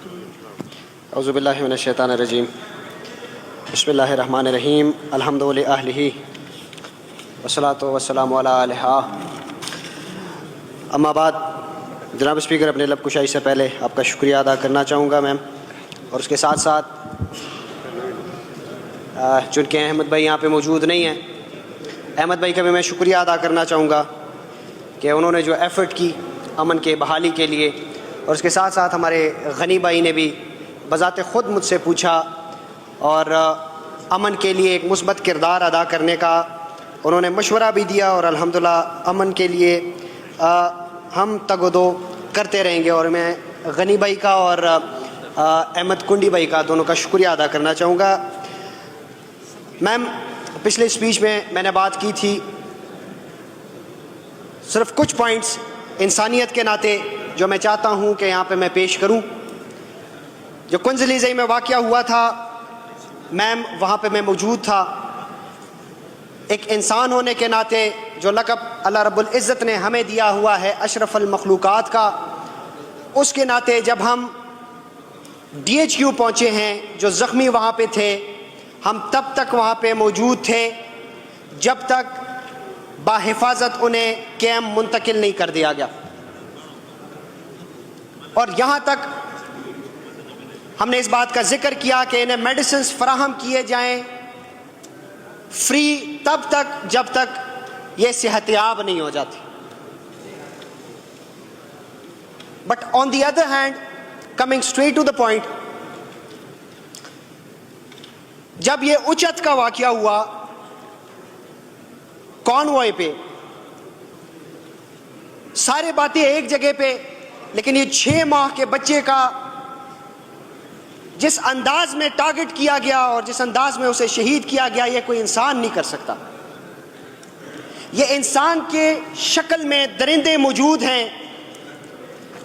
اعوذ باللہ من الشیطان الرجیم بسم اللہ الرحمن الرحیم الحمد للہ والصلاۃ والسلام علی آلہ اما بعد. جناب اسپیکر، اپنے لب کشائی سے پہلے آپ کا شکریہ ادا کرنا چاہوں گا میم، اور اس کے ساتھ ساتھ چونکہ احمد بھائی یہاں پہ موجود نہیں ہیں، احمد بھائی کا بھی میں شکریہ ادا کرنا چاہوں گا کہ انہوں نے جو ایفرٹ کی امن کے بحالی کے لیے، اور اس کے ساتھ ساتھ ہمارے غنی بھائی نے بھی بذات خود مجھ سے پوچھا اور امن کے لیے ایک مثبت کردار ادا کرنے کا انہوں نے مشورہ بھی دیا، اور الحمدللہ امن کے لیے ہم تگ و دو کرتے رہیں گے. اور میں غنی بھائی کا اور احمد کنڈی بھائی کا دونوں کا شکریہ ادا کرنا چاہوں گا. میم، پچھلے اسپیچ میں نے بات کی تھی، صرف کچھ پوائنٹس انسانیت کے ناطے جو میں چاہتا ہوں کہ یہاں پہ میں پیش کروں. جو کنزلیزئی میں واقعہ ہوا تھا میم، وہاں پہ میں موجود تھا. ایک انسان ہونے کے ناطے جو لقب اللہ رب العزت نے ہمیں دیا ہوا ہے اشرف المخلوقات کا، اس کے ناطے جب ہم DHQ پہنچے ہیں، جو زخمی وہاں پہ تھے، ہم تب تک وہاں پہ موجود تھے جب تک باحفاظت انہیں کیمپ منتقل نہیں کر دیا گیا. اور یہاں تک ہم نے اس بات کا ذکر کیا کہ انہیں میڈیسنز فراہم کیے جائیں فری تب تک جب تک یہ صحت یاب نہیں ہو جاتی. But on the other hand, coming straight to the point, جب یہ اچت کا واقعہ ہوا کانوائے پہ، سارے باتیں ایک جگہ پہ، لیکن یہ 6 ماہ کے بچے کا جس انداز میں ٹارگٹ کیا گیا اور جس انداز میں اسے شہید کیا گیا، یہ کوئی انسان نہیں کر سکتا. یہ انسان کے شکل میں درندے موجود ہیں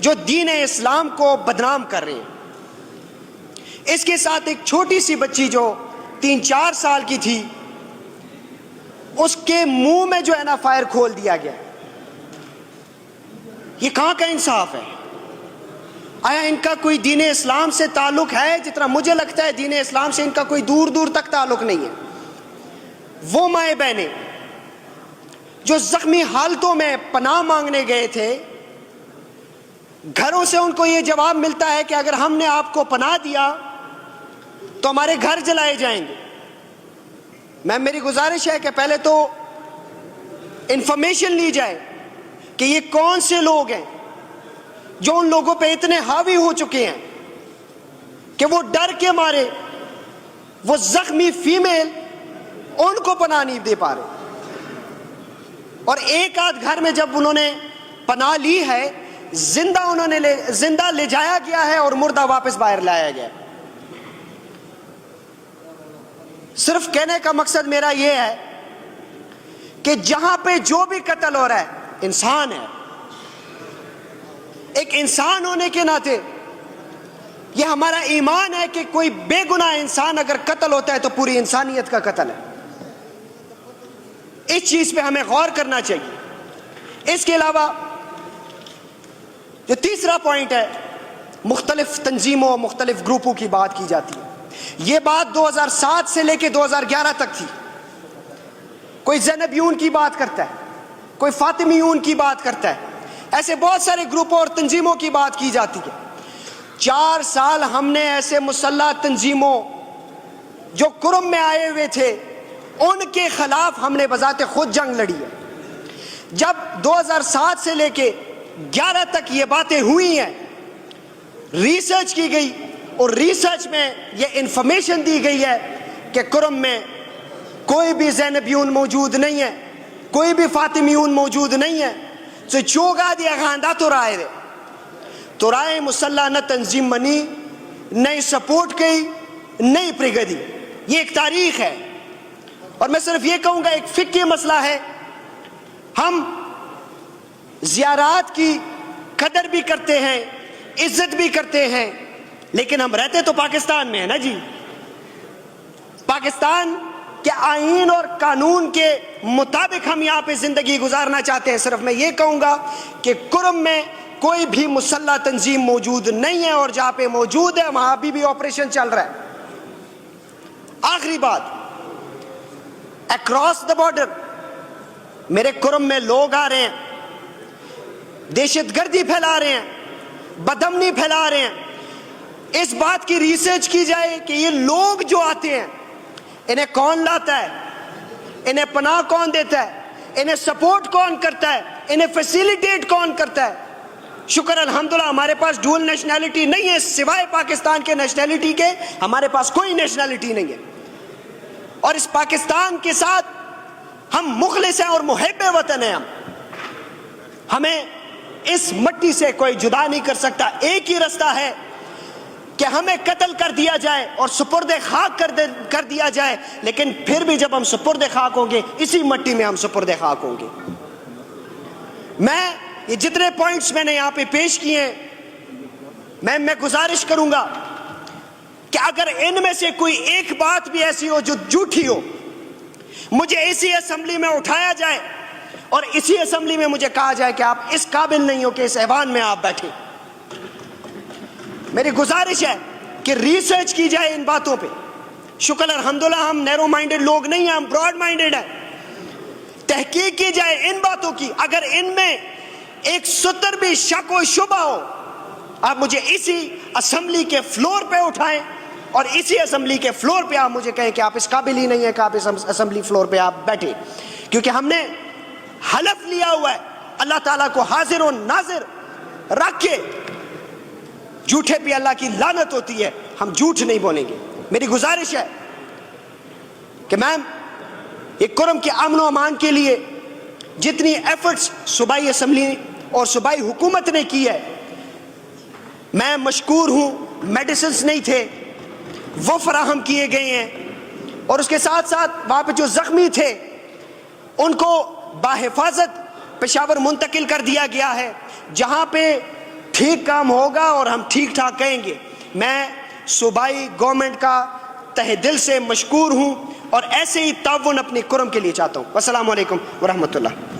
جو دین اسلام کو بدنام کر رہے ہیں. اس کے ساتھ ایک چھوٹی سی بچی جو 3-4 سال کی تھی، اس کے منہ میں جو ہے نا فائر کھول دیا گیا. یہ کہاں کا انصاف ہے؟ آیا ان کا کوئی دین اسلام سے تعلق ہے؟ جتنا مجھے لگتا ہے دین اسلام سے ان کا کوئی دور دور تک تعلق نہیں ہے. وہ مائیں بہنیں جو زخمی حالتوں میں پناہ مانگنے گئے تھے، گھروں سے ان کو یہ جواب ملتا ہے کہ اگر ہم نے آپ کو پناہ دیا تو ہمارے گھر جلائے جائیں گے. میری گزارش ہے کہ پہلے تو انفارمیشن لی جائے کہ یہ کون سے لوگ ہیں جو ان لوگوں پہ اتنے حاوی ہو چکے ہیں کہ وہ ڈر کے مارے وہ زخمی فیمیل ان کو پناہ نہیں دے پا رہے. اور ایک آدھ گھر میں جب انہوں نے پناہ لی ہے، زندہ لے جایا گیا ہے اور مردہ واپس باہر لایا گیا. صرف کہنے کا مقصد میرا یہ ہے کہ جہاں پہ جو بھی قتل ہو رہا ہے انسان ہے. ایک انسان ہونے کے ناطے یہ ہمارا ایمان ہے کہ کوئی بے گناہ انسان اگر قتل ہوتا ہے تو پوری انسانیت کا قتل ہے. اس چیز پہ ہمیں غور کرنا چاہیے. اس کے علاوہ جو تیسرا پوائنٹ ہے، مختلف تنظیموں مختلف گروپوں کی بات کی جاتی ہے. یہ بات 2007 سے لے کے 2011 تک تھی. کوئی زینبیون کی بات کرتا ہے، کوئی فاطمیون کی بات کرتا ہے، ایسے بہت سارے گروپوں اور تنظیموں کی بات کی جاتی ہے. 4 سال ہم نے ایسے مسلح تنظیموں جو کرم میں آئے ہوئے تھے ان کے خلاف ہم نے بذات خود جنگ لڑی ہے. جب 2007 سے لے کے 11 تک یہ باتیں ہوئی ہیں، ریسرچ کی گئی اور ریسرچ میں یہ انفارمیشن دی گئی ہے کہ کرم میں کوئی بھی زینبیون موجود نہیں ہے، کوئی بھی فاطمیون موجود نہیں ہے. تو چوگا دیا خاندہ تو رائے مسلح نہ تنظیم بنی، نئی سپورٹ کی، نئی پرگدی. یہ ایک تاریخ ہے. اور میں صرف یہ کہوں گا ایک فقہی مسئلہ ہے. ہم زیارات کی قدر بھی کرتے ہیں، عزت بھی کرتے ہیں، لیکن ہم رہتے تو پاکستان میں ہیں نا جی. پاکستان کے آئین اور قانون کے مطابق ہم یہاں پہ زندگی گزارنا چاہتے ہیں. صرف میں یہ کہوں گا کہ کرم میں کوئی بھی مسلح تنظیم موجود نہیں ہے، اور جہاں پہ موجود ہے وہاں ابھی بھی آپریشن چل رہا ہے۔ آخری بات، اکراس دا بارڈر میرے کرم میں لوگ آ رہے ہیں، دہشت گردی پھیلا رہے ہیں، بدامنی پھیلا رہے ہیں۔ اس بات کی ریسرچ کی جائے کہ یہ لوگ جو آتے ہیں انہیں کون لاتا ہے، انہیں پناہ کون دیتا ہے، انہیں سپورٹ کون کرتا ہے، انہیں فیسیلیٹیٹ کون کرتا ہے۔ شکر الحمدللہ ہمارے پاس ڈول نیشنلٹی نہیں ہے، سوائے پاکستان کے نیشنلٹی کے ہمارے پاس کوئی نیشنلٹی نہیں ہے، اور اس پاکستان کے ساتھ ہم مخلص ہیں اور محب وطن ہیں۔ ہمیں اس مٹی سے کوئی جدا نہیں کر سکتا۔ ایک ہی رستہ ہے کہ ہمیں قتل کر دیا جائے اور سپرد خاک کر دیا جائے، لیکن پھر بھی جب ہم سپرد خاک ہوں گے اسی مٹی میں ہم سپرد خاک ہوں گے۔ میں یہ جتنے پوائنٹس میں نے یہاں پہ پیش کیے ہیں، میں گزارش کروں گا کہ اگر ان میں سے کوئی ایک بات بھی ایسی ہو جو جھوٹی ہو، مجھے اسی اسمبلی میں اٹھایا جائے اور اسی اسمبلی میں مجھے کہا جائے کہ آپ اس قابل نہیں ہو کہ اس ایوان میں آپ بیٹھیں۔ میری گزارش ہے کہ ریسرچ کی جائے ان باتوں پہ۔ شکر الحمدللہ ہم نیرو مائنڈڈ لوگ نہیں ہیں، ہم براڈ مائنڈڈ ہیں۔ تحقیق کی جائے ان باتوں کی، اگر ان میں ایک سطر بھی شک و شبہ ہو، آپ مجھے اسی اسمبلی کے فلور پہ اٹھائیں اور اسی اسمبلی کے فلور پہ آپ مجھے کہیں کہ آپ اس قابل ہی نہیں ہیں کہ آپ اس اسمبلی فلور پہ آپ بیٹھیں، کیونکہ ہم نے حلف لیا ہوا ہے اللہ تعالیٰ کو حاضر و ناظر رکھ کے۔ جھوٹے پہ اللہ کی لعنت ہوتی ہے، ہم جھوٹ نہیں بولیں گے۔ میری گزارش ہے کہ میم یہ کرم کے امن و امان کے لیے جتنی ایفرٹس صوبائی اسمبلی اور صوبائی حکومت نے کی ہے، میں مشکور ہوں۔ میڈیسنز نہیں تھے وہ فراہم کیے گئے ہیں، اور اس کے ساتھ ساتھ وہاں پہ جو زخمی تھے ان کو بحفاظت پشاور منتقل کر دیا گیا ہے، جہاں پہ ٹھیک کام ہوگا اور ہم ٹھیک ٹھاک کہیں گے۔ میں صوبائی گورنمنٹ کا تہ دل سے مشکور ہوں اور ایسے ہی تعاون اپنے کرم کے لیے چاہتا ہوں۔ والسلام علیکم ورحمۃ اللہ۔